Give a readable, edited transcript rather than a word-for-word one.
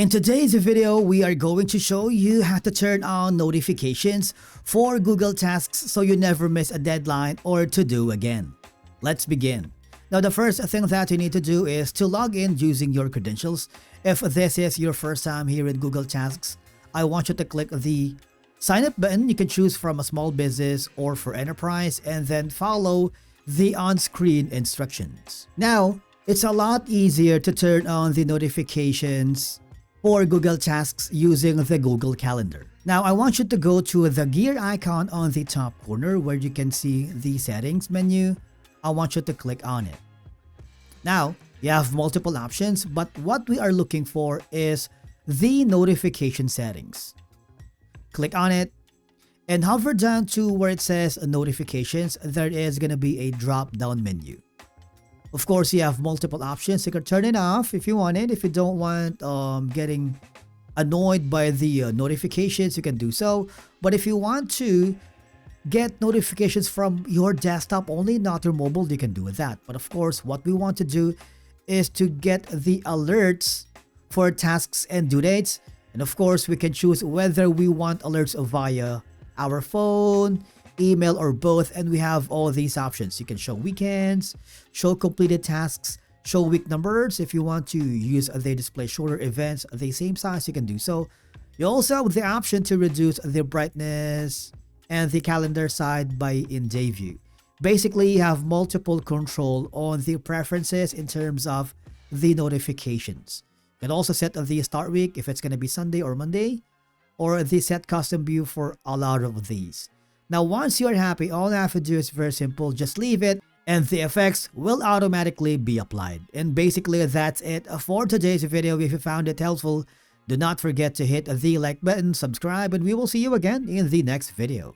In today's video, we are going to show you how to turn on notifications for Google Tasks so you never miss a deadline or to do again. Let's begin. Now, the first thing that you need to do is to log in using your credentials. If this is your first time here in Google Tasks, I want you to click the sign up button. You can choose from a small business or for enterprise and then follow the on-screen instructions. Now, it's a lot easier to turn on the notifications for Google Tasks using the Google Calendar. Now, I want you to go to the gear icon on the top corner where you can see the settings menu. I want you to click on it. Now, you have multiple options, but what we are looking for is the notification settings. Click on it and hover down to where it says notifications. There is going to be a drop-down menu. Of course, you have multiple options. You can turn it off if you want it. If you don't want getting annoyed by the notifications, you can do so. But if you want to get notifications from your desktop only, not your mobile, you can do that. But of course, what we want to do is to get the alerts for tasks and due dates. And of course, we can choose whether we want alerts via our phone, email, or both, and we have all these options. You can show weekends, show completed tasks, show week numbers. If you want to use the display shorter events the same size, you can do so. You also have the option to reduce the brightness and the calendar side by in day view. Basically, you have multiple control on the preferences in terms of the notifications. You can also set the start week if it's going to be Sunday or Monday, or the set custom view for a lot of these. Now, once you're happy, all you have to do is very simple. Just leave it and the effects will automatically be applied. And basically, that's it for today's video. If you found it helpful, do not forget to hit the like button, subscribe, and we will see you again in the next video.